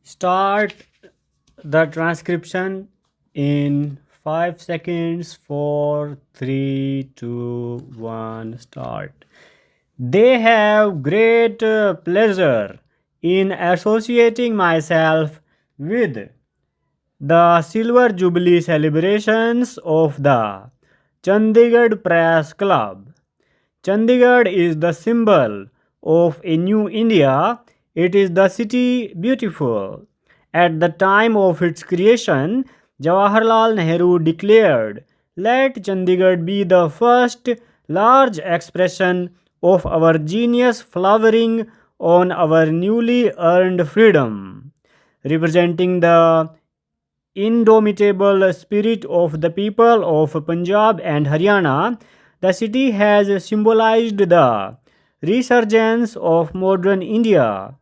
Start the transcription in 5 seconds. 4, 3, 2, 1, start. They have great pleasure in associating myself with the Silver Jubilee celebrations of the Chandigarh Press Club. Chandigarh is the symbol of a new India. It is the city beautiful. At the time of its creation, Jawaharlal Nehru declared, "Let Chandigarh be the first large expression of our genius flowering on our newly earned freedom," representing the indomitable spirit of the people of Punjab and Haryana. The city has symbolized the resurgence of modern India.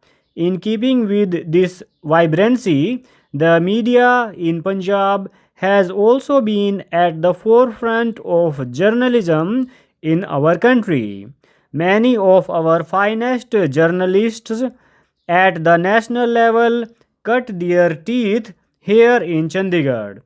In keeping with this vibrancy, the media in Punjab has also been at the forefront of journalism in our country. Many of our finest journalists at the national level cut their teeth here in Chandigarh.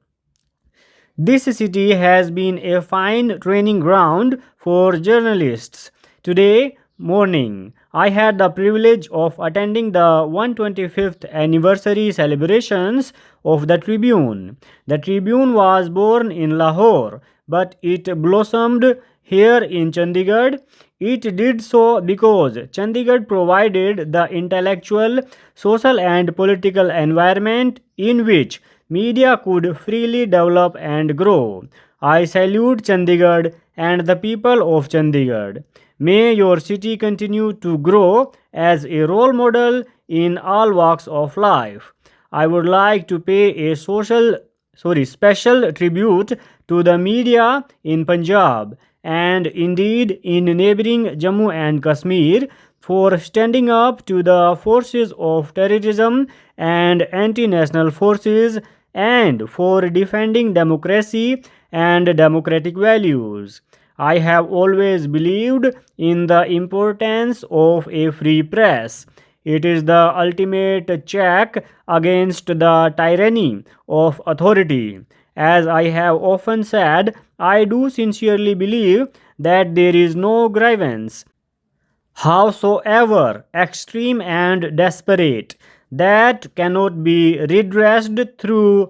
This city has been a fine training ground for journalists. Today morning, I had the privilege of attending the 125th anniversary celebrations of the Tribune. The Tribune was born in Lahore, but it blossomed here in Chandigarh. It did so because Chandigarh provided the intellectual, social, and political environment in which media could freely develop and grow. I salute Chandigarh and the people of Chandigarh. May your city continue to grow as a role model in all walks of life. I would like to pay a special tribute to the media in Punjab and indeed in neighboring Jammu and Kashmir for standing up to the forces of terrorism and anti-national forces and for defending democracy and democratic values. I have always believed in the importance of a free press. It is the ultimate check against the tyranny of authority. As I have often said, I do sincerely believe that there is no grievance, howsoever extreme and desperate, that cannot be redressed through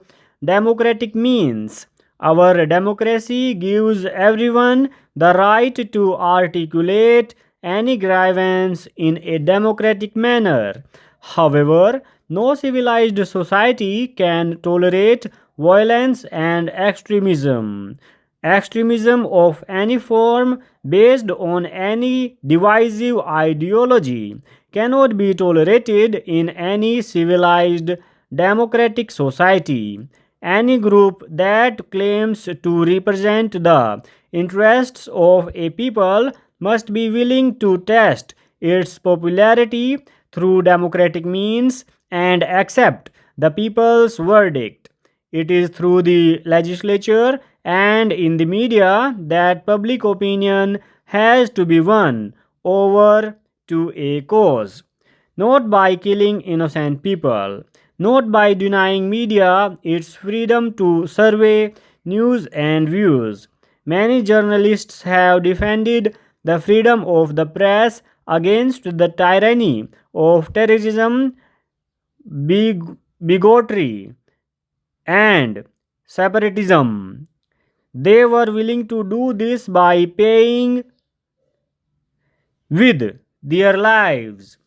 democratic means. Our democracy gives everyone the right to articulate any grievance in a democratic manner. However, no civilized society can tolerate violence and extremism. Extremism of any form based on any divisive ideology cannot be tolerated in any civilized democratic society. Any group that claims to represent the interests of a people must be willing to test its popularity through democratic means and accept the people's verdict. It is through the legislature and in the media that public opinion has to be won over to a cause, not by killing innocent people, not by denying media its freedom to survey news and views. Many journalists have defended the freedom of the press against the tyranny of terrorism, bigotry, and separatism. They were willing to do this by paying with their lives.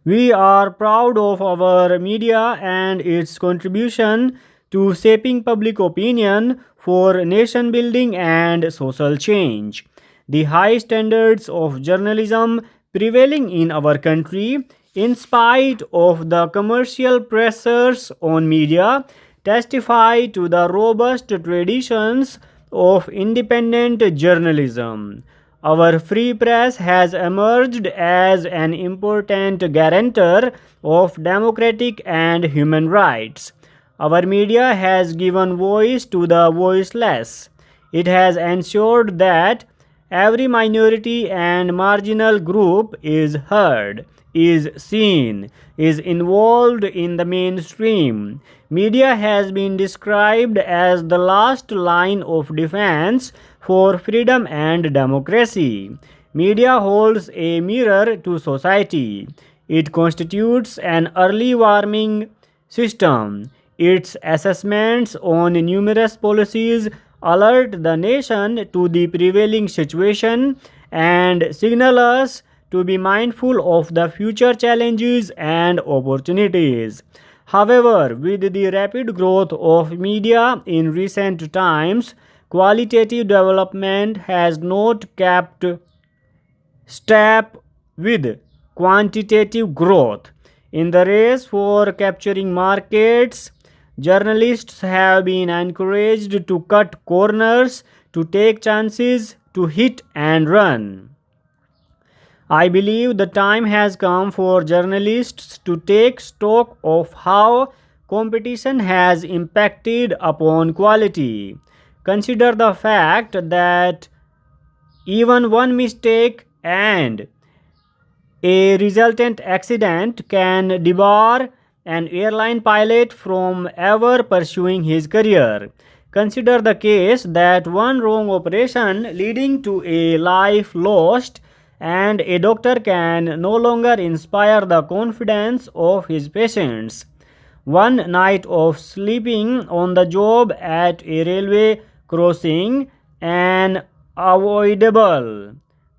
We are proud of our media and its contribution to shaping public opinion for nation building and social change. The high standards of journalism prevailing in our country, in spite of the commercial pressures on media, testify to the robust traditions of independent journalism. Our free press has emerged as an important guarantor of democratic and human rights. Our media has given voice to the voiceless. It has ensured that every minority and marginal group is heard. is seen, is involved in the mainstream. Media has been described as the last line of defense for freedom and democracy. Media holds a mirror to society. It constitutes an early warning system. Its assessments on numerous policies alert the nation to the prevailing situation and signal us to be mindful of the future challenges and opportunities. However, with the rapid growth of media in recent times, qualitative development has not kept step with quantitative growth. In the race for capturing markets, journalists have been encouraged to cut corners, to take chances, to hit and run. I believe the time has come for journalists to take stock of how competition has impacted upon quality. Consider the fact that even one mistake and a resultant accident can debar an airline pilot from ever pursuing his career. Consider the case that one wrong operation leading to a life lost, and a doctor can no longer inspire the confidence of his patients. One night of sleeping on the job at a railway crossing, an avoidable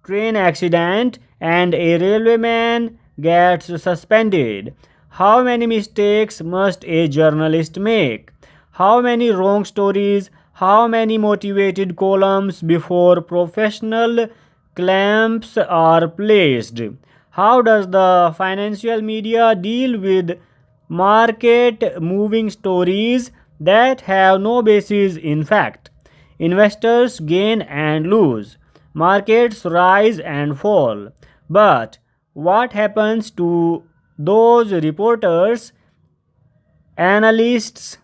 train accident, and a railwayman gets suspended. How many mistakes must a journalist make? How many wrong stories? How many motivated columns before professional clamps are placed? How does the financial media deal with market moving stories that have no basis in fact? Investors gain and lose. Markets rise and fall. But what happens to those reporters, analysts,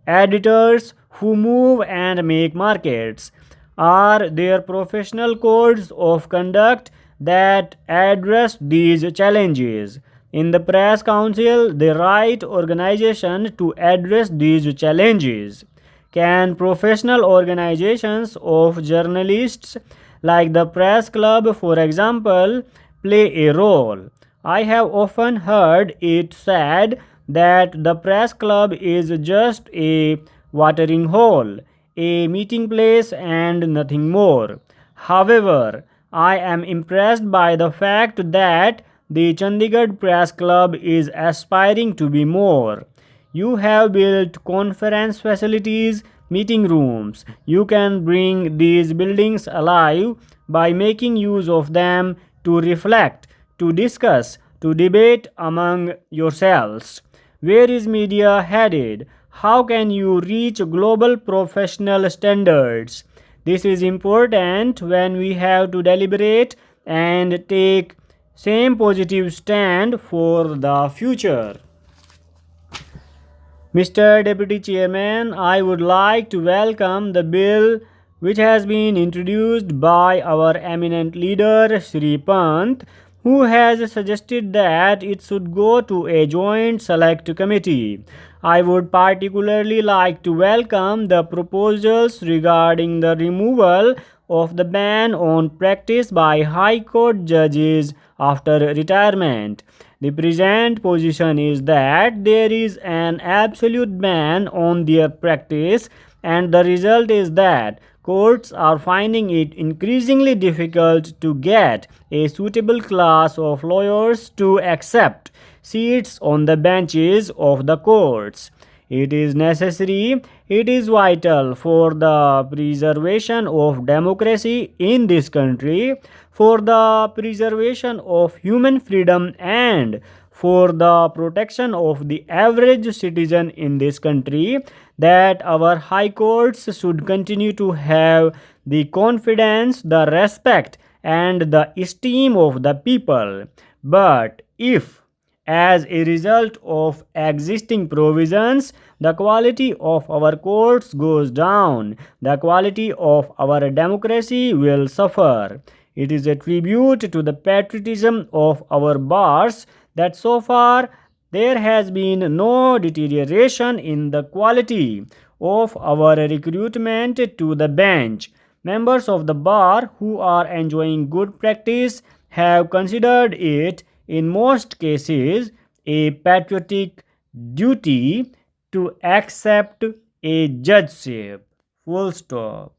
editors who move and make markets? Are there professional codes of conduct that address these challenges? In the Press Council, the right organization to address these challenges. Can professional organizations of journalists, like the Press Club, for example, play a role? I have often heard it said that the Press Club is just a watering hole, a meeting place, and nothing more. However, I am impressed by the fact that the Chandigarh Press Club is aspiring to be more. You have built conference facilities, meeting rooms. You can bring these buildings alive by making use of them to reflect, to discuss, to debate among yourselves. Where is media headed? How can you reach global professional standards? This is important when we have to deliberate and take same positive stand for the future. Mr. Deputy Chairman, I would like to welcome the bill which has been introduced by our eminent leader Shri Pant, who has suggested that it should go to a joint select committee. I would particularly like to welcome the proposals regarding the removal of the ban on practice by High Court judges after retirement. The present position is that there is an absolute ban on their practice, and the result is that courts are finding it increasingly difficult to get a suitable class of lawyers to accept seats on the benches of the courts. It is necessary, it is vital for the preservation of democracy in this country, for the preservation of human freedom, and for the protection of the average citizen in this country, that our high courts should continue to have the confidence, the respect, and the esteem of the people. But if, as a result of existing provisions, the quality of our courts goes down, the quality of our democracy will suffer. It is a tribute to the patriotism of our bars that so far there has been no deterioration in the quality of our recruitment to the bench. Members of the bar who are enjoying good practice have considered it, in most cases, a patriotic duty to accept a judgeship. Full stop.